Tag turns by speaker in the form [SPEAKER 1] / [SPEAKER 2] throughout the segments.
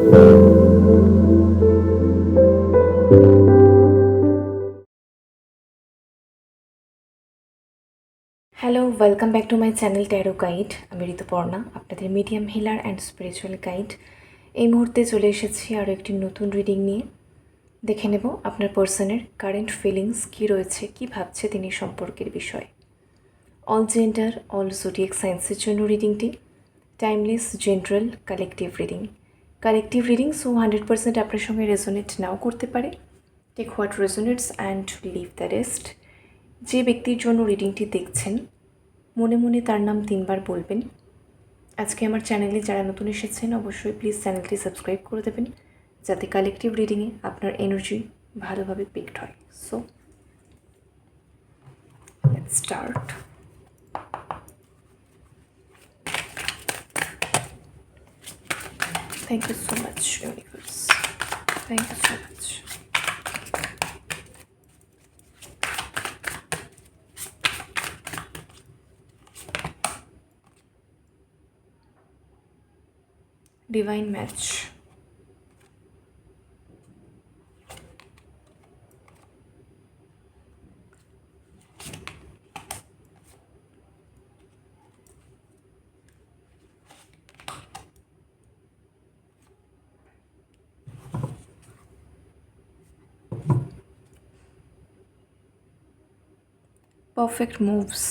[SPEAKER 1] Hello, welcome back to my channel tarot guide. আমি ঋতুপর্ণা, আপনাদের medium healer and spiritual guide. এই মুহূর্তে চলে এসেছি আরও একটি নতুন রিডিং নিয়ে। দেখে নেব আপনার পার্সনের কারেন্ট ফিলিংস কী রয়েছে, কী ভাবছে তিনি সম্পর্কের বিষয়ে। অল জেন্ডার, অল জোডিয়াক সায়েন্সের জন্য রিডিংটি timeless, general, collective reading. Collective reading, so 100% আপনার সঙ্গে রেজোনেট নাও করতে পারে। Take what resonates and leave the rest. যে ব্যক্তির জন্য রিডিংটি দেখছেন, মনে মনে তার নাম 3 বার বলবেন। আজকে আমার চ্যানেলে যারা নতুন এসেছেন, অবশ্যই প্লিজ চ্যানেলটি সাবস্ক্রাইব করে দেবেন, যাতে কালেকটিভ রিডিংয়ে আপনার এনার্জি ভালোভাবে পিকড হয়। So let's start. Thank you so much universe, thank you so much. Divine match, perfect moves,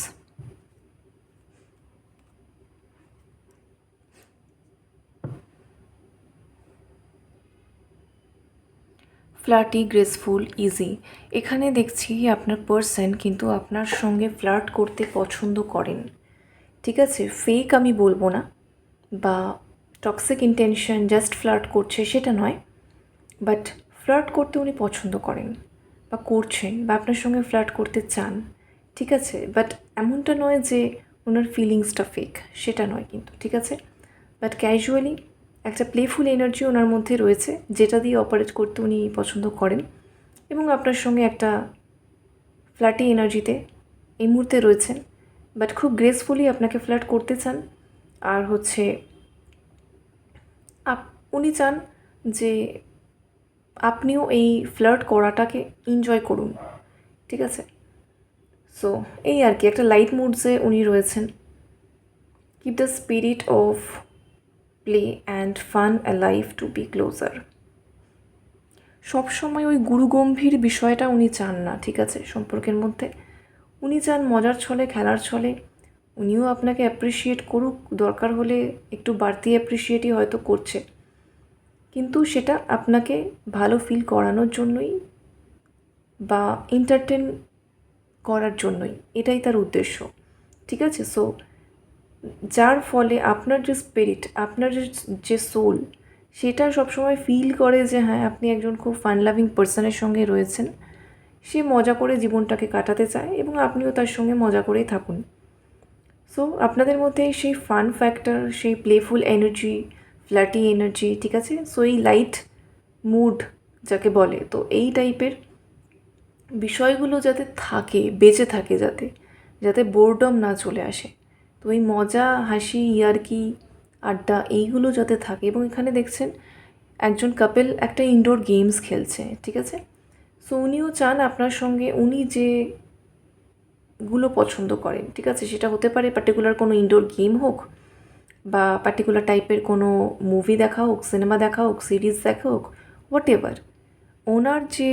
[SPEAKER 1] flirty, graceful, easy. এখানে দেখছি আপনার পার্সন কিন্তু আপনার সঙ্গে ফ্লার্ট করতে পছন্দ করেন, ঠিক আছে? ফেক আমি বলবো না, বা টক্সিক ইন্টেনশন জাস্ট ফ্লার্ট করছে সেটা নয়, বাট ফ্লার্ট করতে উনি পছন্দ করেন বা করছেন, বা আপনার সঙ্গে ফ্লার্ট করতে চান, ঠিক আছে? বাট এমনটা নয় যে ওনার ফিলিংসটা ফেক, সেটা নয় কিন্তু, ঠিক আছে? বাট ক্যাজুয়ালি একটা প্লেফুল এনার্জি ওনার মধ্যে রয়েছে, যেটা দিয়ে অপারেট করতে উনি পছন্দ করেন, এবং আপনার সঙ্গে একটা ফ্ল্যাটি এনার্জিতে এই মুহূর্তে রয়েছেন, বাট খুব গ্রেসফুলি আপনাকে ফ্লার্ট করতে চান। আর হচ্ছে উনি চান যে আপনিও এই ফ্লার্ট করাটাকে এনজয় করুন, ঠিক আছে? সো এই আর কি, একটা লাইট মুডসে উনি রয়েছেন। Keep the spirit of play and fun alive to be closer. সবসময় ওই গুরুগম্ভীর বিষয়টা উনি চান না, ঠিক আছে? সম্পর্কের মধ্যে উনি চান মজার ছলে, খেলার ছলে উনিও আপনাকে অ্যাপ্রিসিয়েট করুক, দরকার হলে একটু বাড়তি অ্যাপ্রিসিয়েটই হয়তো করছে, কিন্তু সেটা আপনাকে ভালো ফিল করানোর জন্যই বা এন্টারটেন করার জন্যই, এটাই তার উদ্দেশ্য, ঠিক আছে? সো যার ফলে আপনার যে স্পিরিট, আপনার যে সোল, সেটা সবসময় ফিল করে যে হ্যাঁ, আপনি একজন খুব ফান লাভিং পার্সনের সঙ্গে রয়েছেন। সে মজা করে জীবনটাকে কাটাতে চায় এবং আপনিও তার সঙ্গে মজা করেই থাকুন। সো আপনাদের মধ্যে সেই ফান ফ্যাক্টর, সেই প্লেফুল এনার্জি, ফ্ল্যাটি এনার্জি, ঠিক আছে? সো এই লাইট মুড যাকে বলে, তো এই টাইপের বিষয়গুলো যাতে থাকে, বেঁচে থাকে, যাতে যাতে বোরডম না চলে আসে। তো এই মজা, হাসি, ইয়ার্কি, আড্ডা এইগুলো যাতে থাকে। এবং এখানে দেখছেন একজন কাপেল একটা ইনডোর গেমস খেলছে, ঠিক আছে? সো উনিও চান আপনার সঙ্গে, উনি যেগুলো পছন্দ করেন, ঠিক আছে? সেটা হতে পারে পার্টিকুলার কোনো ইনডোর গেম হোক, বা পার্টিকুলার টাইপের কোনো মুভি দেখা হোক, সিনেমা দেখা হোক, সিরিজ দেখা হোক, হোয়াট এভার। ওনার যে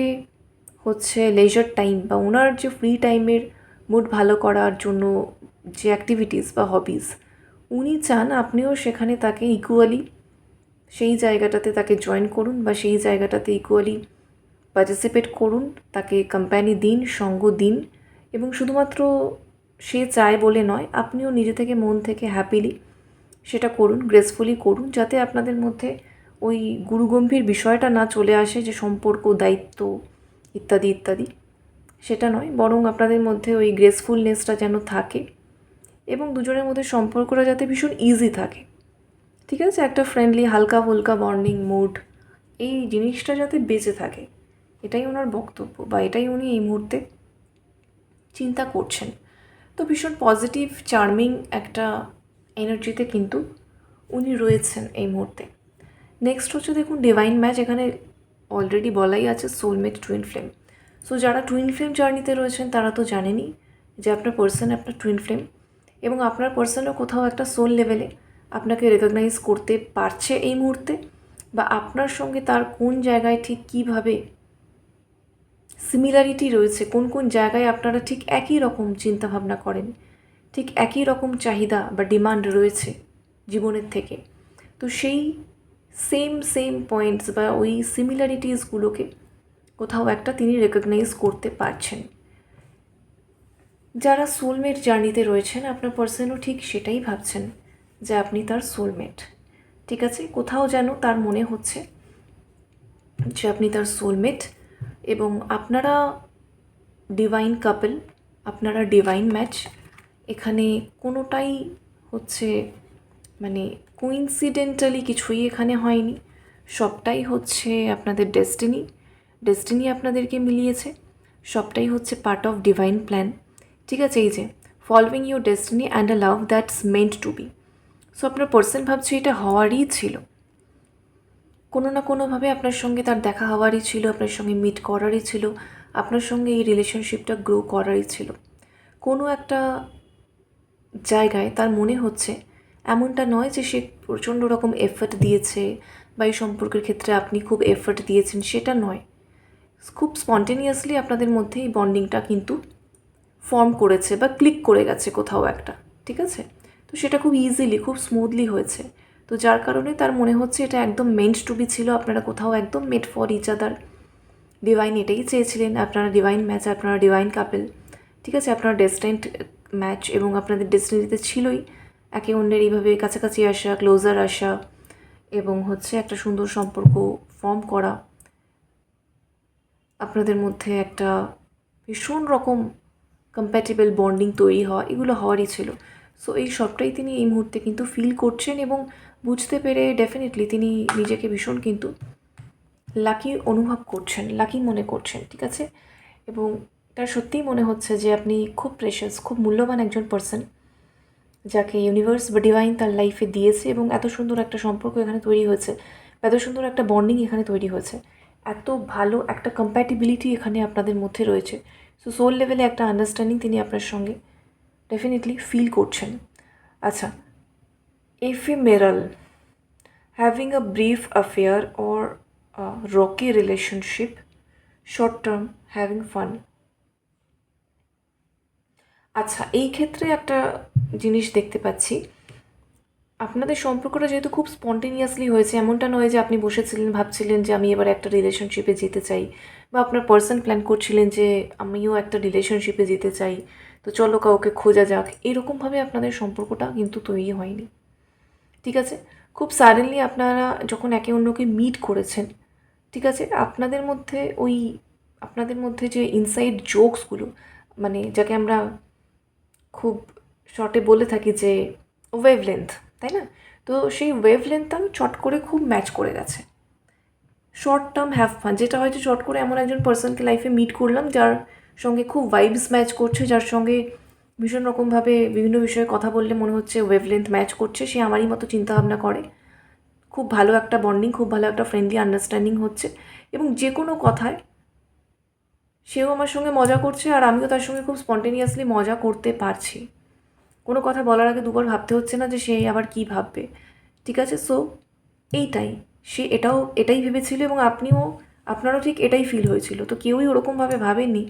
[SPEAKER 1] হচ্ছে লেজার টাইম বা ওনার যে ফ্রি টাইমের মুড ভালো করার জন্য যে অ্যাক্টিভিটিস বা হবিস, উনি চান আপনিও সেখানে তাকে ইকুয়ালি সেই জায়গাটাতে তাকে জয়েন করুন, বা সেই জায়গাটাতে ইকুয়ালি পার্টিসিপেট করুন, তাকে কোম্পানি দিন, সঙ্গ দিন। এবং শুধুমাত্র সে চায় বলে নয়, আপনিও নিজে থেকে মন থেকে হ্যাপিলি সেটা করুন, গ্রেসফুলি করুন, যাতে আপনাদের মধ্যে ওই গুরুগম্ভীর বিষয়টা না চলে আসে যে সম্পর্ক, দায়িত্ব ইত্যাদি ইত্যাদি, সেটা নয়, বরং আপনাদের মধ্যে ওই গ্রেসফুলনেসটা যেন থাকে, এবং দুজনের মধ্যে সম্পর্কটা যাতে ভীষণ ইজি থাকে, ঠিক আছে? একটা ফ্রেন্ডলি, হালকা ফুলকা বন্ডিং মুড, এই জিনিসটা যাতে বেঁচে থাকে, এটাই ওনার বক্তব্য, বা এটাই উনি এই মুহূর্তে চিন্তা করছেন। তো ভীষণ পজিটিভ, চার্মিং একটা এনার্জিতে কিন্তু উনি রয়েছেন এই মুহূর্তে। নেক্সট হচ্ছে দেখুন ডিভাইন ম্যাচ, এখানে অলরেডি বলাই আছে সোলমেট টুইন ফ্লেম। সো যারা টুইন ফ্লেম জার্নিতে রয়েছেন তারা তো জানেনই যে আপনার পার্সন আপনার টুইন ফ্লেম, এবং আপনার পার্সনও কোথাও একটা সোল লেভেলে আপনাকে রেকগনাইজ করতে পারছে এই মুহূর্তে, বা আপনার সঙ্গে তার কোন জায়গায় ঠিক কীভাবে সিমিলারিটি রয়েছে, কোন কোন জায়গায় আপনারা ঠিক একই রকম চিন্তাভাবনা করেন, ঠিক একই রকম চাহিদা বা ডিমান্ড রয়েছে জীবনের থেকে। তো সেই সেম পয়েন্টস বা ওই সিমিলারিটিসগুলোকে কোথাও একটা তিনি রেকগনাইজ করতে পারছেন। যারা সোলমেট জার্নিতে রয়েছেন আপনার পার্সনও ঠিক সেটাই ভাবছেন যে আপনি তার সোলমেট। ঠিক আছে, কোথাও যেন তার মনে হচ্ছে যে আপনি তার সোলমেট, এবং আপনারা ডিভাইন কাপল, আপনারা ডিভাইন ম্যাচ। এখানে কোনোটাই হচ্ছে মানে কোইন্সিডেন্টালি কিছুই এখানে হয়নি, সবটাই হচ্ছে আপনাদের ডেস্টিনি আপনাদেরকে মিলিয়েছে, সবটাই হচ্ছে পার্ট অফ ডিভাইন প্ল্যান। ঠিক আছে, এই যে following your destiny and a love that's meant to be. So আপনার পার্সন ভাবছে এটা হওয়ারই ছিল, কোনো না কোনোভাবে আপনার সঙ্গে তার দেখা হওয়ারই ছিল, আপনার সঙ্গে মিট করারই ছিল, আপনার সঙ্গে এই রিলেশনশিপটা গ্রো করারই ছিল। কোনো একটা জায়গায় তার মনে হচ্ছে, এমনটা নয় যে সে প্রচণ্ড রকম এফর্ট দিয়েছে বা এই সম্পর্কের ক্ষেত্রে আপনি খুব এফর্ট দিয়েছেন, সেটা নয়। খুব স্পন্টেনিয়াসলি আপনাদের মধ্যে এই বন্ডিংটা কিন্তু ফর্ম করেছে বা ক্লিক করে গেছে কোথাও একটা। ঠিক আছে, তো সেটা খুব ইজিলি খুব স্মুথলি হয়েছে। তো যার কারণে তার মনে হচ্ছে এটা একদম মেন্ট টু বি ছিল, আপনারা কোথাও একদম made for each other. Divine এটাই চেয়েছিলেন, আপনারা ডিভাইন ম্যাচ, আপনারা ডিভাইন কাপল। ঠিক আছে, আপনারা ডেস্টাইন্ড ম্যাচ, এবং আপনাদের ডেস্টিনিতে ছিলই একে অন্যের এইভাবে কাছাকাছি আসা, ক্লোজার আসা, এবং হচ্ছে একটা সুন্দর সম্পর্ক ফর্ম করা, আপনাদের মধ্যে একটা ভীষণ রকম কম্প্যাটেবল বন্ডিং তৈরি হওয়া, এগুলো হওয়ারই ছিল। সো এই সবটাই তিনি এই মুহূর্তে কিন্তু ফিল করছেন, এবং বুঝতে পেরে ডেফিনেটলি তিনি নিজেকে ভীষণ কিন্তু লাকি অনুভব করছেন, লাকি মনে করছেন। ঠিক আছে, এবং তার সত্যিই মনে হচ্ছে যে আপনি খুব প্রেশাস, খুব মূল্যবান একজন পার্সন, যাকে ইউনিভার্স বা ডিভাইন তার লাইফে দিয়েছে, এবং এত সুন্দর একটা সম্পর্ক এখানে তৈরি হয়েছে, এত সুন্দর একটা বন্ডিং এখানে তৈরি হয়েছে, এত ভালো একটা কম্প্যাটিবিলিটি এখানে আপনাদের মধ্যে রয়েছে। সো সোল লেভেলে একটা আন্ডারস্ট্যান্ডিং তিনি আপনার সঙ্গে ডেফিনেটলি ফিল করছেন। আচ্ছা, ephemeral, having a brief affair or rocky relationship, short term, having fun. আচ্ছা, এই ক্ষেত্রে একটা জিনিস দেখতে পাচ্ছি, আপনাদের সম্পর্কটা যেহেতু খুব স্পন্টেনিয়াসলি হয়েছে, এমনটা নয় যে আপনি বসেছিলেন ভাবছিলেন যে আমি এবার একটা রিলেশনশিপে যেতে চাই, বা আপনার পার্সন প্ল্যান করছিলেন যে আমিও একটা রিলেশনশিপে যেতে চাই, তো চলো কাউকে খোঁজা যাক, এরকমভাবে আপনাদের সম্পর্কটা কিন্তু তৈরি হয়নি। ঠিক আছে, খুব সাডেনলি আপনারা যখন একে অন্যকে মিট করেছেন, ঠিক আছে, আপনাদের মধ্যে যে ইনসাইড জোকসগুলো, মানে যাকে আমরা খুব শর্টে বলে থাকি যে ওয়েভলেন্থ, তাই না? তো সেই ওয়েভলেন্থটা চট করে খুব ম্যাচ করে গেছে। শর্ট টার্ম হ্যাভ ফান, যেটা হয়তো চট করে এমন একজন পার্সনকে লাইফে মিট করলাম যার সঙ্গে খুব ভাইবস ম্যাচ করছে, যার সঙ্গে ভীষণ রকমভাবে বিভিন্ন বিষয়ে কথা বললে মনে হচ্ছে ওয়েভলেন্থ ম্যাচ করছে, সে আমারই মতো চিন্তাভাবনা করে, খুব ভালো একটা বন্ডিং, খুব ভালো একটা ফ্রেন্ডলি আন্ডারস্ট্যান্ডিং হচ্ছে, এবং যে কোনো কথায় সেও আমার সঙ্গে মজা করছে আর আমিও তার সঙ্গে খুব স্পন্টেনিয়াসলি মজা করতে পারছি। কোনো কথা বলার আগে দুবার ভাবতে হচ্ছে না যে সে আবার কী ভাববে। ঠিক আছে, সো এইটাই, সে এটাই ভেবেছিল, এবং আপনারও ঠিক এটাই ফিল হয়েছিল। তো কেউই ওরকমভাবে ভাবেননি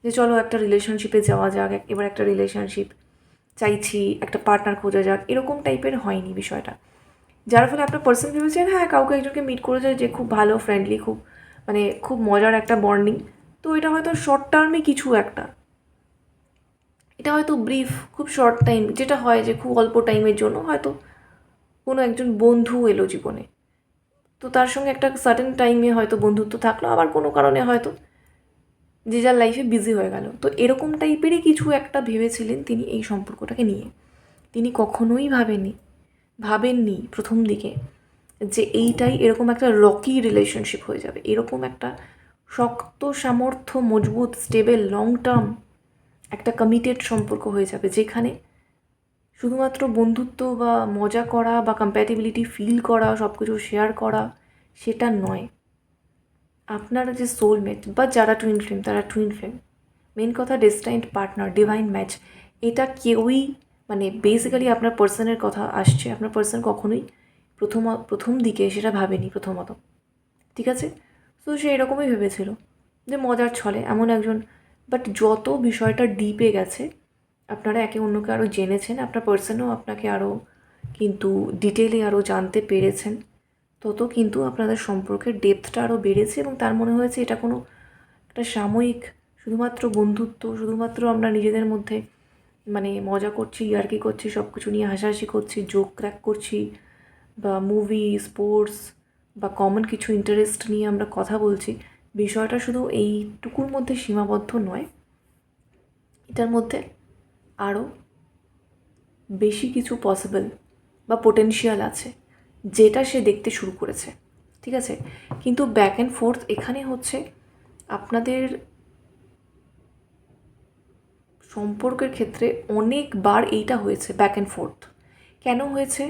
[SPEAKER 1] যে চলো একটা রিলেশনশিপে যাওয়া যাক, এবার একটা রিলেশনশিপ চাইছি, একটা পার্টনার খোঁজা যাক, এরকম টাইপের হয়নি বিষয়টা। যার ফলে আপনার পার্সন ভেবেছেন হ্যাঁ কাউকে একজনকে মিট করে যায় যে খুব ভালো ফ্রেন্ডলি, খুব মানে খুব মজার একটা বন্ডিং, তো এটা হয়তো শর্ট টার্মে কিছু একটা, এটা হয়তো ব্রিফ, খুব শর্ট টাইম, যেটা হয় যে খুব অল্প টাইমের জন্য হয়তো কোনো একজন বন্ধু এলো জীবনে, তো তার সঙ্গে একটা সার্টেন টাইমে হয়তো বন্ধুত্ব থাকলো, আবার কোনো কারণে হয়তো যে যার লাইফে বিজি হয়ে গেল। তো এরকম টাইপেরই কিছু একটা ভেবেছিলেন তিনি এই সম্পর্কটাকে নিয়ে। তিনি কখনোই ভাবেননি প্রথম দিকে যে এইটাই এরকম একটা রকি রিলেশনশিপ হয়ে যাবে, এরকম একটা শক্ত সামর্থ্য, মজবুত, স্টেবল, লং টার্ম একটা কমিটেড সম্পর্ক হয়ে যাবে, যেখানে শুধুমাত্র বন্ধুত্ব বা মজা করা বা কম্প্যাটিবিলিটি ফিল করা, সব কিছু শেয়ার করা, সেটা নয়। আপনারা যে সোলমেট বা যারা টুইন ফ্লেম তারা টুইন ফ্লেম, মেন কথা ডেস্টাইন্ড পার্টনার, ডিভাইন ম্যাচ, এটা কেউই মানে বেসিক্যালি আপনার পার্সনের কথা আসছে, আপনার পার্সন কখনোই প্রথম দিকে সেটা ভাবেনি প্রথমত, ঠিক আছে? তো সে এরকমই ভেবেছিল যে মজার ছলে এমন একজন, বাট যত বিষয়টা ডিপে গেছে, আপনারা একে অন্যকে আরও জেনেছেন, আপনার পার্সনও আপনাকে আরও কিন্তু ডিটেলে আরও জানতে পেরেছেন, তত কিন্তু আপনাদের সম্পর্কের ডেপথটা আরও বেড়েছে এবং তার মনে হয়েছে এটা কোনো একটা সাময়িক শুধুমাত্র বন্ধুত্ব, শুধুমাত্র আমরা নিজেদের মধ্যে মানে মজা করছি, ইয়ার্কি করছি, সব কিছু নিয়ে হাসাহাসি করছি, জোক ক্র্যাক করছি, বা মুভি, স্পোর্টস বা কমন কিছু ইন্টারেস্ট নিয়ে আমরা কথা বলছি, বিষয়টা শুধু এইটুকুর মধ্যে সীমাবদ্ধ নয়, এটার মধ্যে আরও বেশি কিছু পসিবল বা পোটেনশিয়াল আছে যেটা সে দেখতে শুরু করেছে, ঠিক আছে? কিন্তু ব্যাক অ্যান্ড ফোর্থ এখানে হচ্ছে আপনাদের সম্পর্কের ক্ষেত্রে অনেকবার এইটা হয়েছে ব্যাক অ্যান্ড ফোর্থ। কেন হয়েছে?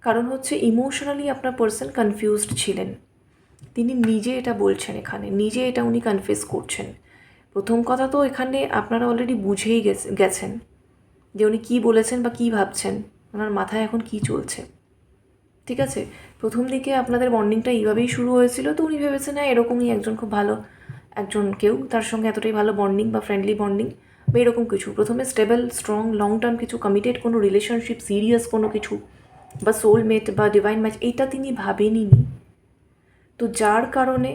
[SPEAKER 1] কারণ হচ্ছে ইমোশনালি আপনার পার্সন কনফিউজড ছিলেন, তিনি নিজে এটা বলছেন, এখানে নিজে এটা উনি কনফেস করছেন। প্রথম কথা তো এখানে আপনারা অলরেডি বুঝেই গেছেন যে উনি কী বলেছেন বা কী ভাবছেন, ওনার মাথায় এখন কী চলছে, ঠিক আছে? প্রথম দিকে আপনাদের বন্ডিংটা এইভাবেই শুরু হয়েছিল, তো উনি ভেবেছেন হ্যাঁ এরকমই একজন খুব ভালো একজন কেউ, তার সঙ্গে এতটাই ভালো বন্ডিং বা ফ্রেন্ডলি বন্ডিং বা এরকম কিছু, প্রথমে স্টেবল স্ট্রং লং টার্ম কিছু কমিটেড কোনো রিলেশনশিপ, সিরিয়াস কোনো কিছু বা সোলমেট বা ডিভাইন ম্যাচ, এইটা তিনি ভাবেনই নি। তো যার কারণে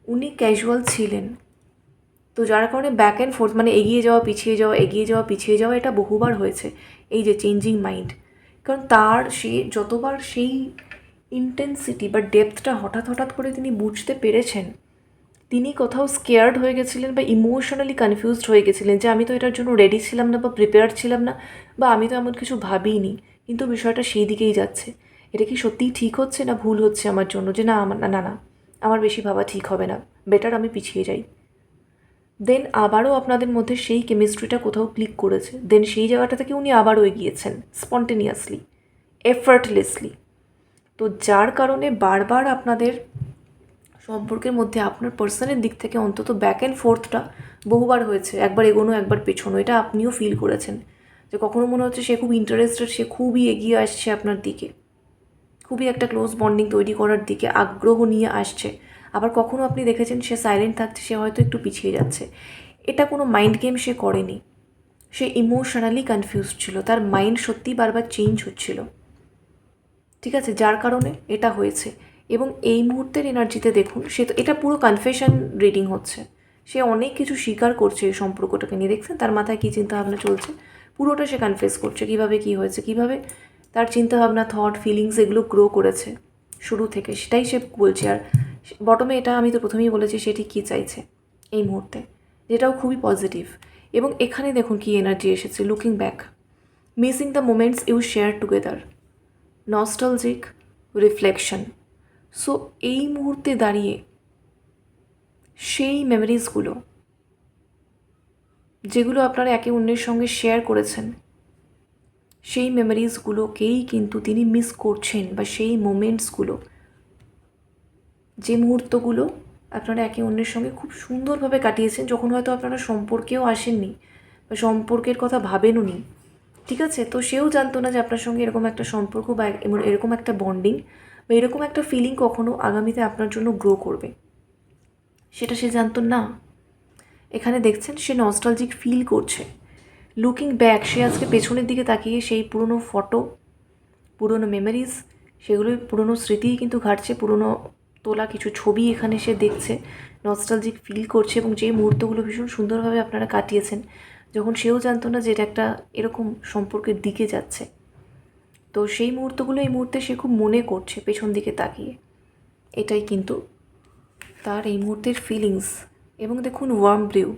[SPEAKER 1] উনি ক্যাজুয়াল ছিলেন, তো যার কারণে ব্যাক অ্যান্ড ফোর্থ মানে এগিয়ে যাওয়া পিছিয়ে যাওয়া, এগিয়ে যাওয়া পিছিয়ে যাওয়া, এটা বহুবার হয়েছে, এই যে চেঞ্জিং মাইন্ড। কারণ তার সে যতবার সেই ইন্টেন্সিটি বা ডেপথটা হঠাৎ হঠাৎ করে তিনি বুঝতে পেরেছেন, তিনি কোথাও স্কেয়ার্ড হয়ে গেছিলেন বা ইমোশনালি কনফিউজড হয়ে গেছিলেন যে আমি তো এটার জন্য রেডি ছিলাম না বা প্রিপেয়ার ছিলাম না, বা আমি তো এমন কিছু ভাবিনি, কিন্তু বিষয়টা সেই দিকেই যাচ্ছে। এটা কি সত্যিই ঠিক হচ্ছে না ভুল হচ্ছে আমার জন্য, যে না আমার না না না আমার বেশি ভাবা ঠিক হবে না, বেটার আমি পিছিয়ে যাই। দেন আবারও আপনাদের মধ্যে সেই কেমিস্ট্রিটা কোথাও ক্লিক করেছে, দেন সেই জায়গাটা থেকে উনি আবারও এগিয়েছেন স্পন্টেনিয়াসলি, এফার্টলেসলি। তো যার কারণে বারবার আপনাদের সম্পর্কের মধ্যে আপনার পার্সনের দিক থেকে অন্তত ব্যাক অ্যান্ড ফোর্থটা বহুবার হয়েছে, একবার এগোনো একবার পেছনো, এটা আপনিও ফিল করেছেন যে কখনো মনে হচ্ছে সে খুব ইন্টারেস্টেড, সে খুবই এগিয়ে আসছে আপনার দিকে, খুবই একটা ক্লোজ বন্ডিং তৈরি করার দিকে আগ্রহ নিয়ে আসছে, আবার কখনো আপনি দেখেছেন সে সাইলেন্ট থাকছে, সে হয়তো একটু পিছিয়ে যাচ্ছে। এটা কোনো মাইন্ড গেম সে করেনি, সে ইমোশনালি কনফিউজড ছিল, তার মাইন্ড সত্যিই বারবার চেঞ্জ হচ্ছিল, ঠিক আছে? যার কারণে এটা হয়েছে। এবং এই মুহূর্তের এনার্জিতে দেখুন, সে তো এটা পুরো কনফেশন রিডিং হচ্ছে, সে অনেক কিছু স্বীকার করছে এই সম্পর্কটাকে নিয়ে, দেখছেন তার মাথায় কী চিন্তাভাবনা চলছে, পুরোটা সে কনফেস করছে কীভাবে কী হয়েছে, কীভাবে তার চিন্তাভাবনা, থট, ফিলিংস এগুলো গ্রো করেছে শুরু থেকে, সেটাই সে বলছে। আর বটমে এটা আমি তো প্রথমেই বলেছি সে ঠিক কী চাইছে এই মুহূর্তে, যেটাও খুবই পজিটিভ। এবং এখানে দেখুন কী এনার্জি এসেছে, looking back, missing the moments you share together, nostalgic, reflection. So এই মুহূর্তে দাঁড়িয়ে সেই মেমোরিজগুলো যেগুলো আপনারা একে অন্যের সঙ্গে শেয়ার করেছেন, সেই মেমোরিজগুলোকেই কিন্তু তিনি মিস করছেন, বা সেই মোমেন্টসগুলো, যে মুহূর্তগুলো আপনারা একে অন্যের সঙ্গে খুব সুন্দরভাবে কাটিয়েছেন, যখন হয়তো আপনারা সম্পর্কেও আসেননি বা সম্পর্কের কথা ভাবেনও নি, ঠিক আছে? তো সেও জানতো না যে আপনার সঙ্গে এরকম একটা সম্পর্ক বা এরকম একটা বন্ডিং বা এরকম একটা ফিলিং কখনো আগামীতে আপনার জন্য গ্রো করবে, সেটা সে জানতো না। এখানে দেখছেন সে নস্টালজিক ফিল করছে, লুকিং ব্যাক, সে আজকে পেছনের দিকে তাকিয়ে সেই পুরনো ফটো, পুরনো মেমোরিজ, সেগুলোই পুরনো স্মৃতিই কিন্তু ঘাটছে, পুরনো তোলা কিছু ছবি এখানে সে দেখছে, নস্টালজিক ফিল করছে, এবং যে মুহূর্তগুলো ভীষণ সুন্দরভাবে আপনারা কাটিয়েছেন, যখন সেও জানতো না যে এটা একটা এরকম সম্পর্কের দিকে যাচ্ছে, তো সেই মুহূর্তগুলো এই মুহূর্তে সে খুব মনে করছে পেছন দিকে তাকিয়ে, এটাই কিন্তু তার এই মুহূর্তের ফিলিংস। এবং দেখুন ওয়ার্ম ব্লিউ,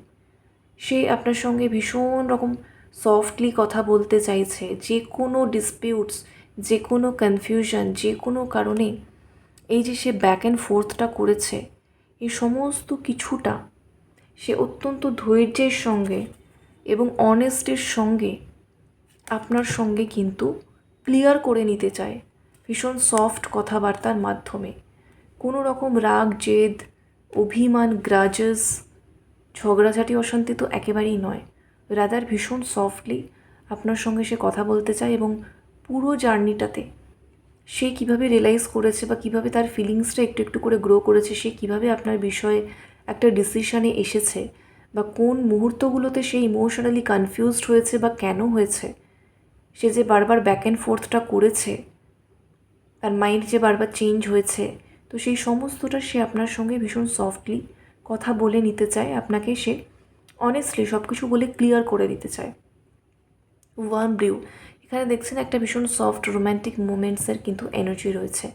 [SPEAKER 1] সে আপনার সঙ্গে ভীষণ রকম সফটলি কথা বলতে চাইছে, যে কোনো ডিসপিউটস, যে কোনো কনফিউশন, যে কোনো কারণে এই যে সে ব্যাক অ্যান্ড ফোর্থটা করেছে, এই সমস্ত কিছুটা সে অত্যন্ত ধৈর্যের সঙ্গে এবং অনেস্টির সঙ্গে আপনার সঙ্গে কিন্তু ক্লিয়ার করে নিতে চায় ভীষণ সফট কথাবার্তার মাধ্যমে। কোনো রকম রাগ, জেদ, অভিমান, গ্রাজেস, ঝগড়াঝাটি, অশান্তি তো একেবারেই নয়। রাদার ভীষণ সফটলি আপনার সঙ্গে সে কথা বলতে চায়, এবং পুরো জার্নিটাতে সে কীভাবে রিয়েলাইজ করেছে বা কীভাবে তার ফিলিংসটা একটু একটু করে গ্রো করেছে, সে কীভাবে আপনার বিষয়ে একটা ডিসিশানে এসেছে, বা কোন মুহূর্তগুলোতে সে ইমোশনালি কনফিউজড হয়েছে বা কেন হয়েছে, সে যে বারবার ব্যাক অ্যান্ড ফোর্থটা করেছে, তার মাইন্ড যে বারবার চেঞ্জ হয়েছে, তো সেই সমস্তটা সে আপনার সঙ্গে ভীষণ সফটলি কথা বলে নিতে চায়। আপনাকে সে অনেস্টলি সব কিছু বলে ক্লিয়ার করে দিতে চায়। ওয়ার্ম ব্লিউ, এখানে দেখছেন একটা ভীষণ সফট রোম্যান্টিক মোমেন্টসের কিন্তু এনার্জি রয়েছে।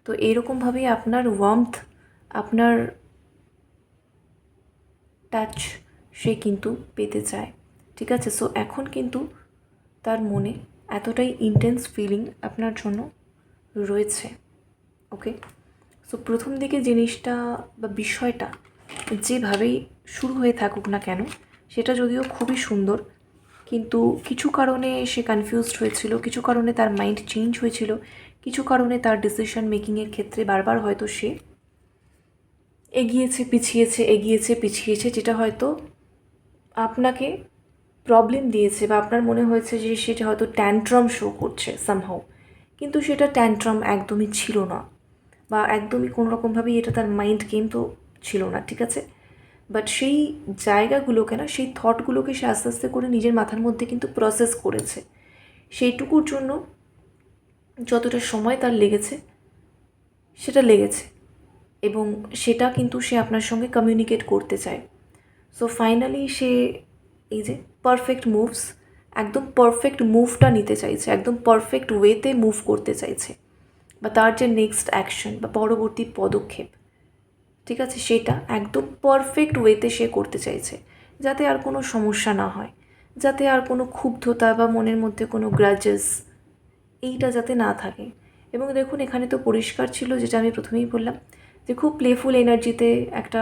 [SPEAKER 1] তো এইরকমভাবেই আপনার ওয়ার্মথ, আপনার টাচ সে কিন্তু পেতে চায়। ঠিক আছে, সো এখন কিন্তু তার মনে এতটাই ইন্টেন্স ফিলিং আপনার জন্য রয়েছে। ওকে, সো প্রথম দিকে জিনিসটা বা বিষয়টা যেভাবেই শুরু হয়ে থাকুক না কেন, সেটা যদিও খুবই সুন্দর, কিন্তু কিছু কারণে সে কনফিউজড হয়েছিল, কিছু কারণে তার মাইন্ড চেঞ্জ হয়েছিল, কিছু কারণে তার ডিসিশন মেকিংয়ের ক্ষেত্রে বারবার হয়তো সে এগিয়েছে পিছিয়েছে, যেটা হয়তো আপনাকে প্রবলেম দিয়েছে, বা আপনার মনে হয়েছে যে সেটা হয়তো ট্যান্ট্রাম শো করছে সামহাউ, কিন্তু সেটা ট্যান্ট্রাম একদমই ছিল না, বা একদমই কোনোরকমভাবেই এটা তার মাইন্ড গেম তো ছিল না। ঠিক আছে, বাট সেই জায়গাগুলোকে না, সেই থটগুলোকে সে আস্তে আস্তে করে নিজের মাথার মধ্যে কিন্তু প্রসেস করেছে। সেইটুকুর জন্য যতটা সময় তার লেগেছে সেটা লেগেছে, এবং সেটা কিন্তু সে আপনার সঙ্গে কমিউনিকেট করতে চায়। সো ফাইনালি সে এই যে পারফেক্ট মুভস, একদম পারফেক্ট মুভটা নিতে চাইছে, একদম পারফেক্ট ওয়েতে মুভ করতে চাইছে, বা তার যে নেক্সট অ্যাকশন বা পরবর্তী পদক্ষেপ, ঠিক আছে, সেটা একদম পারফেক্ট ওয়েতে সে করতে চাইছে, যাতে আর কোনো সমস্যা না হয়, যাতে আর কোনো ক্ষুব্ধতা বা মনের মধ্যে কোনো গ্রাজেস এইটা যাতে না থাকে। এবং দেখুন এখানে তো পরিষ্কার ছিল, যেটা আমি প্রথমেই বললাম, যে খুব প্লেফুল এনার্জিতে একটা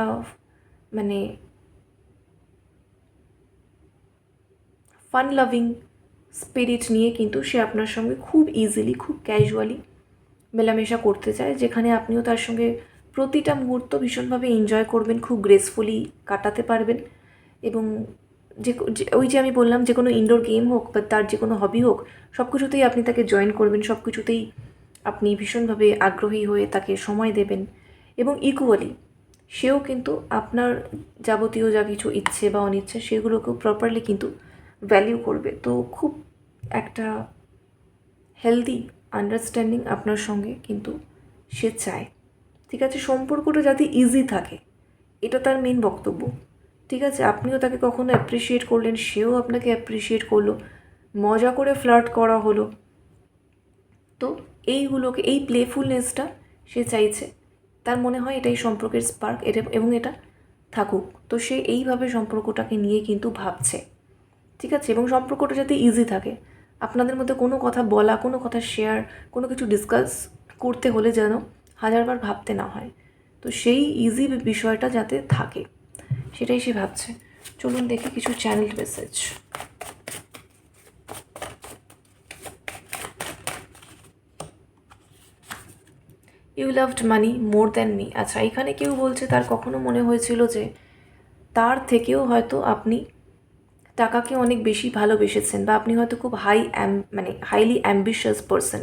[SPEAKER 1] মানে ফান লাভিং স্পিরিট নিয়ে কিন্তু সে আপনার সঙ্গে খুব ইজিলি, খুব ক্যাজুয়ালি মেলামেশা করতে চায়, যেখানে আপনিও তার সঙ্গে প্রতিটা মুহূর্ত ভীষণভাবে এনজয় করবেন, খুব গ্রেসফুলি কাটাতে পারবেন। এবং ওই যে আমি বললাম, যে কোনো ইনডোর গেম হোক বা তার যে কোনো হবি হোক, সব কিছুতেই আপনি তাকে জয়েন করবেন, সব কিছুতেই আপনি ভীষণভাবে আগ্রহী হয়ে তাকে সময় দেবেন, এবং ইকুয়ালি সেও কিন্তু আপনার যাবতীয় যা কিছু ইচ্ছে বা অনিচ্ছে সেগুলোকেও প্রপারলি কিন্তু ভ্যালিউ করবে। তো খুব একটা হেলদি আন্ডারস্ট্যান্ডিং আপনার সঙ্গে কিন্তু সে চায়। ঠিক আছে, সম্পর্কটা যাতে ইজি থাকে, এটা তার মেন বক্তব্য। ঠিক আছে, আপনিও তাকে কখনো অ্যাপ্রিসিয়েট করলেন, সেও আপনাকে অ্যাপ্রিসিয়েট করলো, মজা করে ফ্লার্ট করা হলো, তো এইগুলোকে, এই প্লেফুলনেসটা সে চাইছে। তার মনে হয় এটাই সম্পর্কের স্পার্ক, এটা, এবং এটা থাকুক। তো সে এইভাবে সম্পর্কটাকে নিয়ে কিন্তু ভাবছে। ঠিক আছে, এবং সম্পর্কটা যাতে ইজি থাকে, আপনাদের মধ্যে কোনো কথা বলা, কোনো কথা শেয়ার, কোনো কিছু ডিসকাস করতে হলে যেন হাজারবার ভাবতে না হয়, তো সেই ইজি বিষয়টা যাতে থাকে, সেটাই সে ভাবছে। চলুন দেখি কিছু channel message. You loved money more than me. আচ্ছা, এখানে কেউ বলছে তার কখনো মনে হয়েছিল যে তার থেকেও হয়তো আপনি টাকাকে অনেক বেশি ভালোবেসেছেন, বা আপনি হয়তো খুব হাইলি অ্যাম্বিশিয়াস পারসন।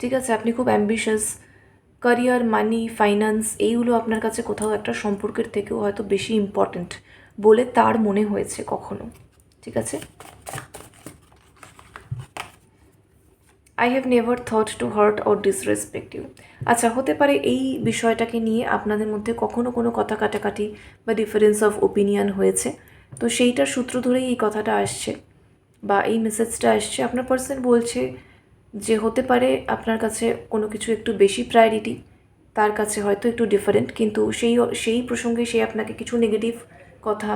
[SPEAKER 1] ঠিক আছে, আপনি খুব অ্যাম্বিশিয়াস, ক্যারিয়ার, মানি, ফাইন্যান্স, এইগুলো আপনার কাছে কোথাও একটা সম্পর্কের থেকেও হয়তো বেশি ইম্পর্ট্যান্ট বলে তার মনে হয়েছে কখনো। ঠিক আছে, I have never thought to hurt or disrespect you. আচ্ছা, হতে পারে এই বিষয়টাকে নিয়ে আপনাদের মধ্যে কখনো কোনো কথা কাটাকাটি বা ডিফারেন্স অফ ওপিনিয়ন হয়েছে, তো সেইটার সূত্র ধরেই এই কথাটা আসছে বা এই মেসেজটা আসছে। আপনার পার্সন বলছে যে হতে পারে আপনার কাছে কোনো কিছু একটু বেশি প্রায়োরিটি, তার কাছে হয়তো একটু ডিফারেন্ট, কিন্তু সেই প্রসঙ্গে সে আপনাকে কিছু নেগেটিভ কথা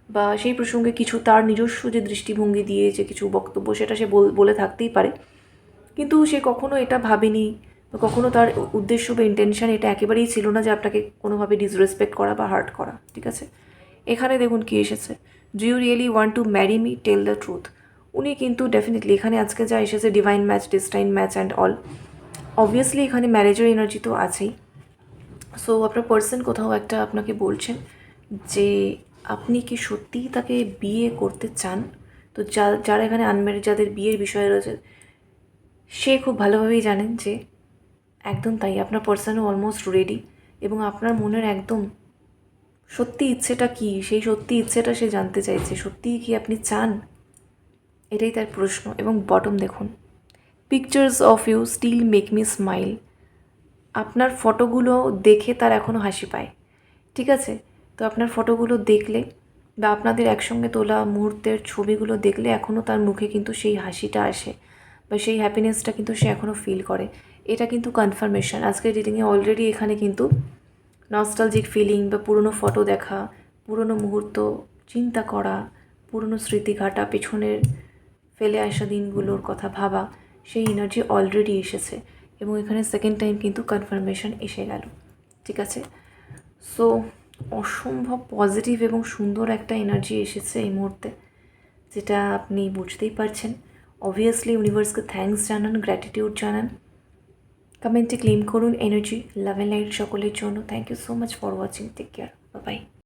[SPEAKER 1] বা সেই প্রসঙ্গে কিছু তার নিজস্ব যে দৃষ্টিভঙ্গি দিয়ে যে কিছু বক্তব্য, সেটা সে বলে থাকতেই পারে, কিন্তু সে কখনো এটা ভাবেনি, কখনো তার উদ্দেশ্য বা ইন্টেনশন এটা একেবারেই ছিল না যে আপনাকে কোনোভাবে ডিসরেসপেক্ট করা বা হার্ট করা। ঠিক আছে, এখানে দেখুন কী এসেছে, do you really want to marry me, tell the truth. ও উনি কিন্তু ডেফিনেটলি এখানে আজকে যা এসেছে divine match, destine match and all, obviously এখানে ম্যারেজের এনার্জি তো আছেই। সো আপনার পার্সন কোথাও একটা আপনাকে বলছেন যে আপনি কি সত্যিই তাকে বিয়ে করতে চান। তো যারা এখানে আনম্যারিড, যাদের বিয়ের বিষয় রয়েছে, সে খুব ভালোভাবেই জানেন যে একদম তাই, আপনার পার্সনও অলমোস্ট রেডি, এবং আপনার মনের একদম সত্যি ইচ্ছেটা কী, সেই সত্যি ইচ্ছেটা সে জানতে চাইছে, সত্যিই কি আপনি চান, এটাই তার প্রশ্ন। এবং বটম দেখুন, pictures of you still make me smile. আপনার ফটোগুলো দেখে তার এখনও হাসি পায়, ঠিক আছে? তো আপনার ফটোগুলো দেখলে বা আপনাদের একসঙ্গে তোলা মুহূর্তের ছবিগুলো দেখলে এখনও তার মুখে কিন্তু সেই হাসিটা আসে বা সেই হ্যাপিনেসটা কিন্তু সে এখনও ফিল করে। এটা কিন্তু কনফার্মেশন। আজকের রিডিংয়ে অলরেডি এখানে কিন্তু নস্টালজিক ফিলিং বা পুরনো ফটো দেখা, পুরনো মুহূর্ত চিন্তা করা, পুরনো স্মৃতি ঘাটা, পেছনের ফেলে আসা দিনগুলোর কথা ভাবা, সেই এনার্জি অলরেডি এসেছে, এবং এখানে সেকেন্ড টাইম কিন্তু কনফার্মেশন এসে গেল, ঠিক আছে? সো অসম্ভব পজিটিভ এবং সুন্দর একটা এনার্জি এসেছে এই মুহূর্তে, যেটা আপনি বুঝতেই পারছেন। অবভিয়াসলি ইউনিভার্সকে থ্যাঙ্কস জানান, গ্র্যাটিটিউড জানান, কমেন্টে ক্লেম করুন এনার্জি, লাভ অ্যান্ড লাইট সকলের জন্য। Thank you so much for watching, take care, bye by.